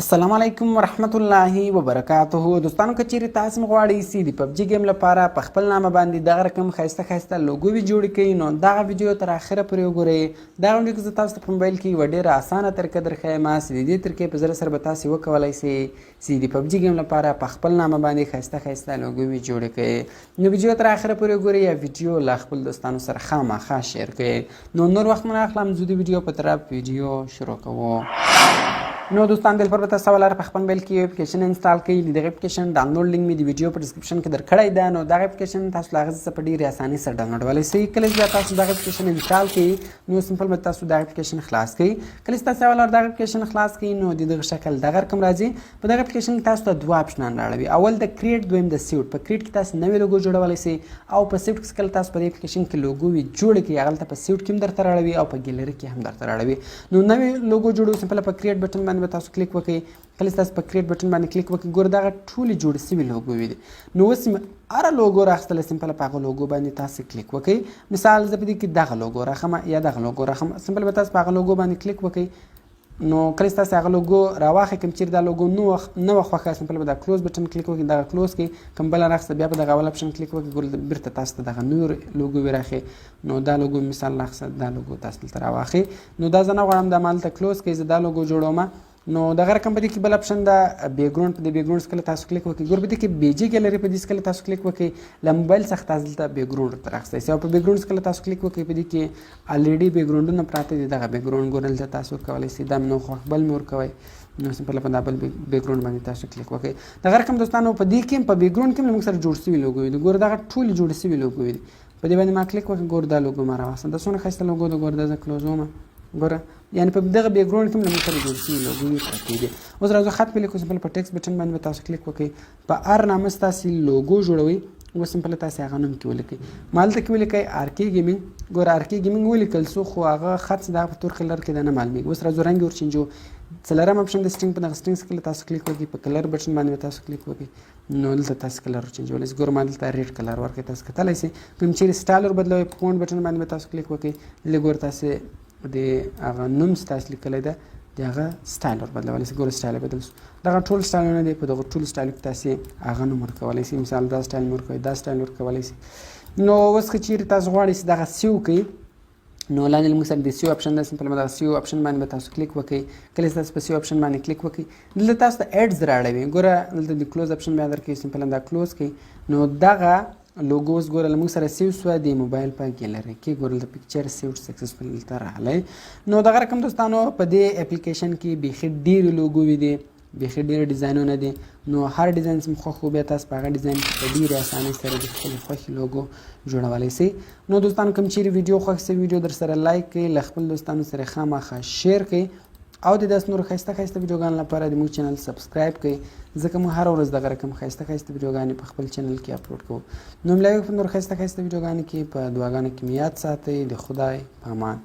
السلام علیکم ورحمت الله وبرکاته. دوستانو که چیرې تاسو غواړئ چې د پبجي ګیم لپاره په خپل نامه باندې دغه رقم ښایسته لوګو جوړ کړئ، نو دغه ویډیو تر اخره پورې وګورئ. دغه ویډیو کې زه تاسو ته په موبایل کې یوه ډېره اسانه طریقه درښیم چې د دې طریقې په ذریعه سره به تاسې وکولی سئ چې د پبجي ګیم لپاره په خپل نامه باندې ښایسته لوګو جوړې کړئ. نو ویډیو تر اخره پورې وګورئ یا ویډیو له خپل دوستانو سره خامخا شیر کړئ. نو نور وخت مه نه اخلم، زه د ویډیو په طرف ویډیو شروع کوم. نو دوستان دلته به تاسو ولر په خپل موبایل کې اپلیکیشن انسټال کړئ. دغه اپلیکیشن ډاونلوډ لینک مې د ویډیو په ډسکرپشن کې درکړی ده. نو دغه اپلیکیشن تاسو له هغه څخه په ډېرې اسانۍ سره ډاونلوډولی شئ. کله چې تاسو دغه اپلیکیشن انسټال کړئ نو سمپل به تاسو دغه اپلیکیشن خلاص کړئ. کله چې تاسو ولر دغه اپلیکیشن خلاص کړئ نو د دغه شکل دغه رقم راځي. په دغه اپلیکیشن کې تاسو ته دوه اپشنان راوړي، اول د کریټ، دویم د سیوټ. په کریټ کې تاسو نوې لوګو جوړولی شئ او په سیوټ کې کله تاسو په دې اپلیکیشن کې لوګو جوړ کړئ هغلته په سیوټ کې هم درته راوړي او په ګیلري کې هم درته راوړي. نو نوې لوګو جوړو سمپل په کریټ بټن باندې به تاسو کلیک وکړئ. کله چې تاسو په کریټ بټن باندې کلیک وکړئ ګوره دغه ټولې جوړې سوي لوګوې دي. نو اوس مې هره لوګو راخیستله سمپل په هغه لوګو باندې تاسو کلیک وکړئ. مثال زه په دې کې دغه لوګو راخم یا دغه لوګو راخم، سمپل به تاسو په هغه لوګو باندې کلیک وکړئ. نو کله چې تاسو هغه لوګو راواخلئ، کوم چیرې دا لوګو نه وه خوښه سمپل به دا کلوز بټن کلیک وکړئ. دغه کلوز کړئ، کوم بله راخیسته بیا په دغه اول اپشن کلیک وکړئ. ګوره بیرته تاسو ته دغه نور لوګوې راښیي. نو دا لوګو مثال راخیسته، دا لوګو تاسو دلته راواخلئ. نو دا زه نه غواړم، دا ما هلته کلوز کړئ، زه دا لوګو جوړوم. نو دغه رقم په دې کې بل اپشن ده بیکګراوند. په دې بیکګراوند څخه تاسو کلیک وکړئ. ګوره په دې کې بیجي ګیلري په دې څخه تاسو کلیک وکړئ. له موبایل څخه تاسو دلته بیکګراوند ورته راخیستی سئ او په بیکګراوند څخه تاسو کلیک وکړئ. په دې کې الریډي بیکګراوندونه پراته دي. دغه بیکګراوند ګوره دلته تاسو ورکولی سئ، دا مې نه خوښ بل مې ورکوئ. نو سمپل په دا بل بیکګراوند باندې تاسو کلیک وکړئ. دغه رقم دوستانو په دې کې په بیکګراوند کې موږ سره جوړ سوي لوګوې دي. ګوره دغه ټولې جوړې سوي لوګوې دي. په دې باندې ما کلیک وکړ، ګوره دا لوګو ما راوستل. دا څومره ښایسته لوګو ده، ګوره دا زه کلوزوم. ګوره یعنې په دغه بیکګراوند کې موږ سره جوړ سوي لوګوې پرتې دي. اوس راځو خط پې لیکو، سمپل په ټیکسټ بټن باندې به تاسو کلیک وکړئ. په هر نامه چې تاسې لوګو جوړوئ اوس سمپل تاسې هغه نوم کې ولیکئ. ما هلته کې ولیکئ آرکې ګیمینګ. ګوره آرکې ګیمینګ ولیکل څو، خو هغه خط چې دغه په تور کلر کې ده نه معلومېږي. اوس راځو رنګ یې ورچینجو. څلورم اپشن د سټرینګ، په دغه سټرینګ څخه تاسو کلیک وکړئ. په کلر بټن باندې به تاسو کلیک وکړئ. نو دلته تاسو کلر ورچینجولی شئ. ګوره ما دلته ریډ کلر ورکړئ، تاسو کتلی شئ. کوم چیرې سټایل ور بدلوئ په فونټ بټن باندې به تاسو کلیک وکړئ. لږ ګوره تاسې د هغه نوم چې تاسو لیکلی ده د هغه سټایل ور بدلولی شئ. ګوره سټایل بدل شو. دغه ټول سټایلونه دي، په دغه ټولو سټایلو کې تاسې هغه نوم ورکولی شئ. مثال دا سټایل مې ورکوئ، دا سټایل ورکولی شئ. نو اوس که چیرې تاسو غواړئ چې دغه سیو کړئ نو لاندې موږ سره د سیو اپشن ده. سمپل دغه سیو اپشن باندې به تاسو کلیک وکړئ. کله چې تاسو په سیو اپشن باندې کلیک وکړئ دلته تاسو ته ایډز رااړوي. ګوره دلته د کلوز اپشن بیا درکوي، سمپل دا کلوز کړئ. نو دغه لوګو اوس ګوره له موږ سره سیو شوه د موبایل په ګیلري کې. ګوره د پکچر سیوټ سکسسفل دلته راغلی. نو دغه رقم دوستانو په دې اپلیکیشن کې بیخي ډېرې لوګوې دي، بیخي ډېر ډیزاینونه دي. نو هر ډیزاین چې مو خوښ وو بیا تاسو په هغه ډیزاین کې په ډېرې اسانۍ سره د خپلې خوښې لوګو جوړولی شئ. نو دوستانو کوم چیرې ویډیو خوښ شوي ویډیو در سره لایک کړئ، له خپل دوستانو سره خامخا شیر کړئ او د داسې نورو ښایسته ویډیوګانو لپاره د موږ چینل سبسکرایب کړئ، ځکه موږ هره ورځ دغه رقم ښایسته ویډیوګانې په خپل چینل کې اپلوډ کوو. نو ملاوي په نور ښایسته ویډیوګانو کې په دعاګانو کې مې یاد ساتئ. د خدای په امان.